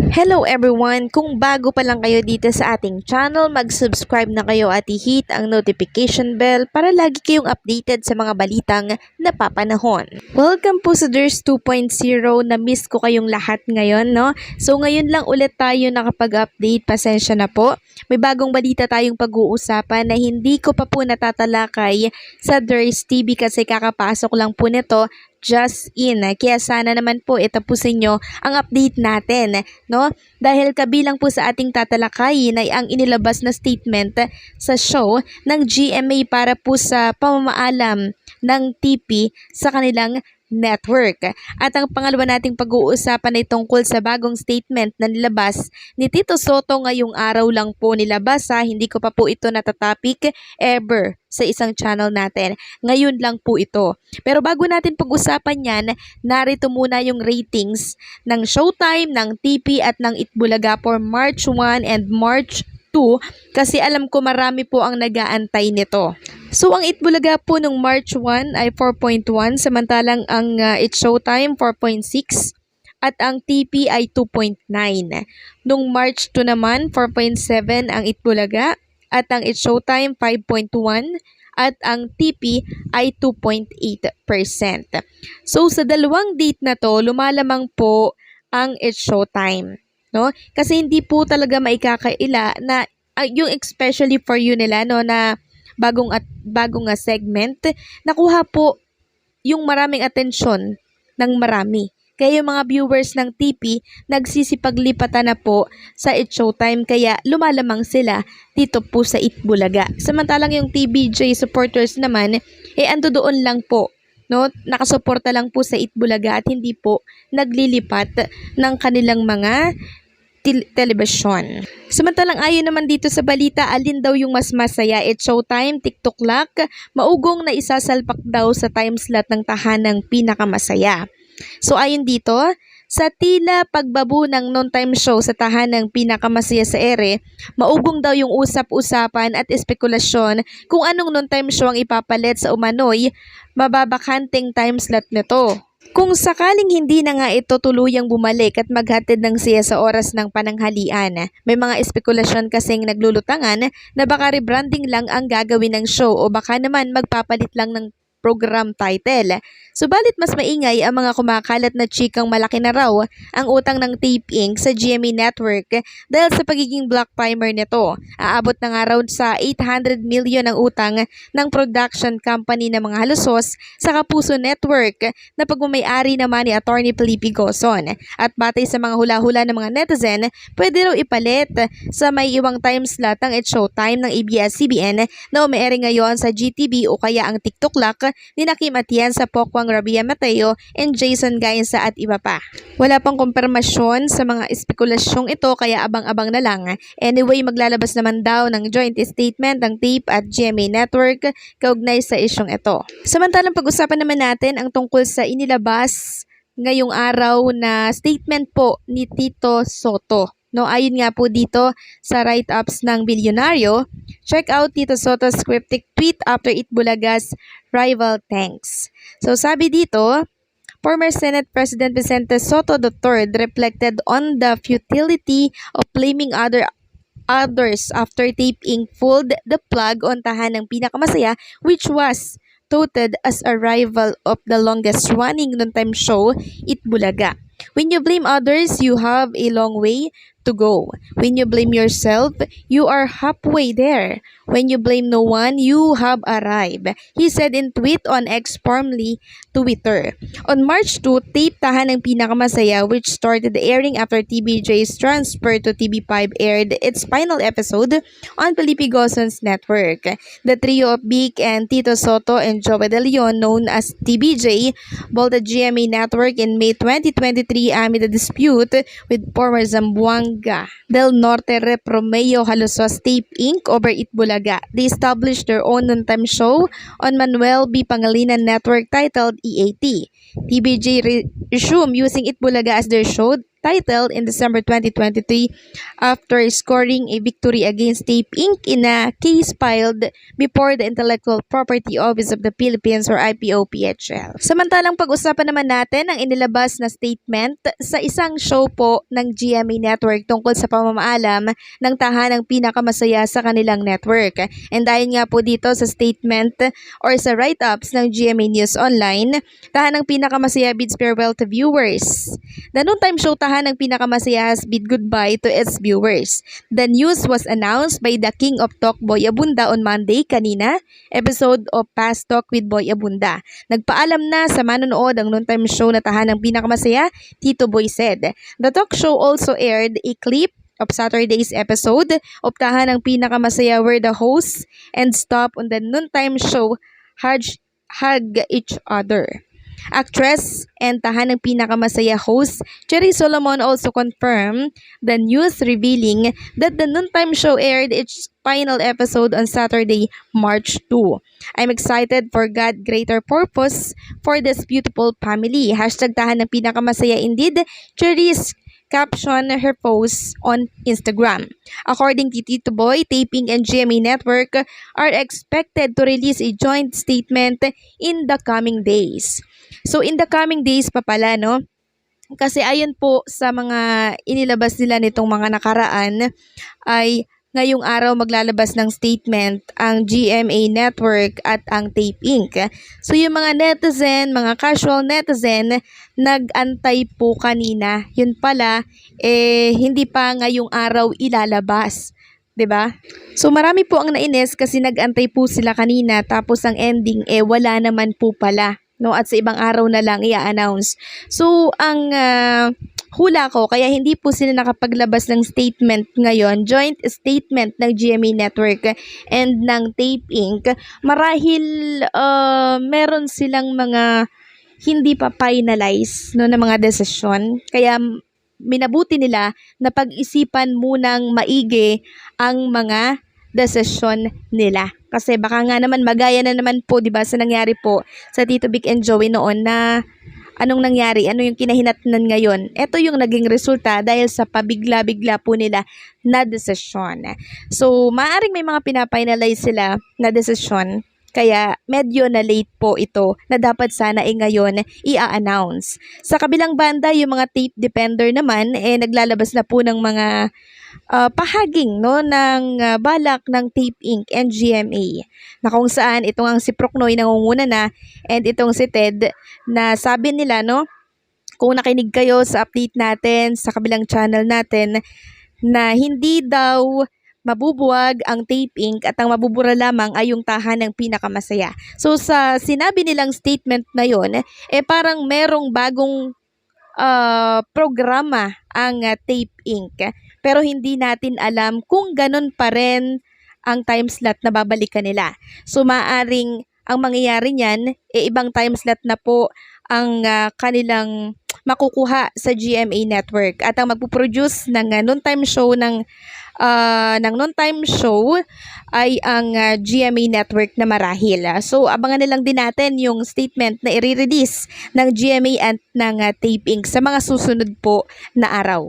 Hello everyone! Kung bago pa lang kayo dito sa ating channel, mag-subscribe na kayo at i-hit ang notification bell para lagi kayong updated sa mga balitang napapanahon. Welcome po sa DIRS 2.0. Na-miss ko kayong lahat ngayon, no? So ngayon lang ulit tayo nakapag-update. Pasensya na po. May bagong balita tayong pag-uusapan na hindi ko pa po natatalakay sa DIRS TV kasi kakapasok lang po nito just in. Kaya sana naman po itapusin nyo ang update natin, no? Dahil kabilang po sa ating tatalakayin ay ang inilabas na statement sa show ng GMA para po sa pamamaalam ng TP sa kanilang network. At ang pangalawa nating pag-uusapan ay tungkol sa bagong statement na nilabas ni Tito Sotto ngayong araw lang po nilabas, ha. Hindi ko pa po ito natatopic ever sa isang channel natin. Ngayon lang po ito. Pero bago natin pag-usapan yan, narito muna yung ratings ng Showtime, ng TP at ng Itbulaga for March 1 and March 2 kasi alam ko marami po ang nag-aantay nito. So ang Itbulaga po nung March 1 ay 4.1 samantalang ang It's Showtime 4.6 at ang TP ay 2.9. Nung March 2 naman 4.7 ang Itbulaga at ang It's Showtime 5.1 at ang TP ay 2.8%. So sa dalawang date na to, lumalamang po ang It's Showtime, no? Kasi hindi po talaga maikakaila na yung especially for you nila, no, na bagong segment, nakuha po yung maraming atensyon ng marami. Kaya yung mga viewers ng TP nagsisipaglipatan na po sa It's Showtime kaya lumalamang sila dito po sa Itbulaga. Samantalang yung TBJ supporters naman ando doon lang po, no? Nakasuporta lang po sa Itbulaga at hindi po naglilipat ng kanilang mga telebisyon. Samantalang ayon naman dito sa balita, alin daw yung mas masaya? It's Showtime, TikTok Lock, maugong na isasalpak daw sa time slot ng tahanang pinakamasaya. So ayon dito, sa tila pagbabu ng non-time show sa tahanang pinakamasaya sa ere, maugong daw yung usap-usapan at espekulasyon kung anong non-time show ang ipapalit sa umano'y mababakanteng time slot nito. Kung sakaling hindi na nga ito tuluyang bumalik at maghatid ng siya sa oras ng pananghalian, may mga espekulasyon kasing naglulutangan na baka rebranding lang ang gagawin ng show o baka naman magpapalit lang ng program title. Subalit mas maingay ang mga kumakalat na chikang malaki na raw ang utang ng Tape Inc. sa GMA Network dahil sa pagiging black timer nito. Aabot na nga raw sa 800 million ang utang ng production company ng mga halusos sa Kapuso Network na pagmamayari naman ni Attorney Felipe Gozon. At batay sa mga hula-hula ng mga netizen, pwede raw ipalit sa may iwang time slot ang It's Showtime ng ABS-CBN na umeere ngayon sa GTV o kaya ang TikTok Lock ni Kim Atienza, Pokwang Rabia Mateo, and Jason Gainsa at iba pa. Wala pang kumpirmasyon sa mga espekulasyong ito kaya abang-abang na lang. Anyway, maglalabas naman daw ng joint statement ng Tape at GMA Network kaugnay sa isyong ito. Samantalang pag-usapan naman natin ang tungkol sa inilabas ngayong araw na statement po ni Tito Sotto. No, ayon nga po dito sa write-ups ng Bilyonaryo, check out Tito Sotto's cryptic tweet after Itbulaga's rival tanks. So sabi dito, former Senate President Vicente Sotto III reflected on the futility of blaming others after Tape Inc. pulled the plug on tahanang pinakamasaya, which was touted as a rival of the longest running noontime show, Itbulaga. When you blame others, you have a long way to go. When you blame yourself, you are halfway there. When you blame no one, you have arrived. He said in tweet on X, formerly Twitter. On March 2, Tape Tahanang Pinakamasaya, which started airing after TBJ's transfer to TV5, aired its final episode on Felipe Gozon's network. The trio of Vic and Tito Sotto and Joey De Leon, known as TBJ, bought the GMA network in May 2023 amid a dispute with former Zamboanga del Norte Rep Romeo Halusos Tape Inc. over Itbulaga. They established their own noontime show on Manuel B. Pangilinan Network titled EAT. TBJ resumed using Itbulaga as their show title in December 2023 after scoring a victory against Tape Inc. in a case filed before the Intellectual Property Office of the Philippines or IPO-PHL. Samantalang pag-usapan naman natin ang inilabas na statement sa isang show po ng GMA Network tungkol sa pamamaalam ng tahanang pinakamasaya sa kanilang network. And dahil nga po dito sa statement or sa write-ups ng GMA News Online, tahanang pinakamasaya bids farewell to viewers. The noontime show tahanang pinakamasaya has bid goodbye to its viewers. The news was announced by the King of Talk, Boy Abunda, on Monday kanina, episode of Past Talk with Boy Abunda. Nagpaalam na sa manonood ang noontime show na tahanang pinakamasaya, Tito Boy said. The talk show also aired a clip of Saturday's episode of tahanang pinakamasaya where the hosts and staff on the noontime show hug each other. Actress and tahanang pinakamasaya host Cherry Solomon also confirmed the news, revealing that the noontime show aired its final episode on Saturday, March 2. I'm excited for God's greater purpose for this beautiful family. Hashtag tahanang pinakamasaya indeed. Cherry's caption her post on Instagram. According to Tito Boy, Taping and GMA Network are expected to release a joint statement in the coming days. So in the coming days pa pala, no? Kasi ayon po sa mga inilabas nila nitong mga nakaraan ay ngayong araw maglalabas ng statement ang GMA Network at ang Tape Inc. So yung mga netizen, mga casual netizen, nag-antay po kanina. Yun pala, hindi pa ngayong araw ilalabas. 'Di ba? So marami po ang nainis kasi nag-antay po sila kanina tapos ang ending wala naman po pala. No, at sa ibang araw na lang i-announce. So ang hula ko kaya hindi po sila nakapaglabas ng statement ngayon, joint statement ng GMA Network and ng Tape Inc. Marahil meron silang mga hindi pa finalize, no, na mga desisyon. Kaya minabuti nila na pag-isipan munang maigi ang mga desisyon nila. Kasi baka nga naman magaya na naman po, 'di ba, sa nangyari po sa Tito Vic and Joey noon na anong nangyari, ano yung kinahinatnan ngayon. Ito yung naging resulta dahil sa pabigla-bigla po nila na desisyon. So, maaring may mga pinapinalize sila na desisyon. Kaya medyo na late po ito na dapat sana ngayon i-announce. Sa kabilang banda, yung mga tape defender naman naglalabas na po ng mga pahaging, no, ng balak ng Tape Inc. and GMA na kung saan itong ang si Procnoy nangunguna na and itong si Ted na sabi nila, no, kung nakinig kayo sa update natin sa kabilang channel natin na hindi daw mabubuwag ang Tape Inc. at ang mabubura lamang ay yung tahanang pinakamasaya. So sa sinabi nilang statement na yon, parang merong bagong programa ang Tape Inc. Pero hindi natin alam kung ganun pa rin ang time slot na babalikan nila. So maaring ang mangyayari niyan, ibang time slot na po ang kanilang makukuha sa GMA Network at ang magpo-produce ng noontime show ng noontime show ay ang GMA Network na marahil. So abangan na lang din natin yung statement na i-release ng GMA at ng Tape Inc. sa mga susunod po na araw.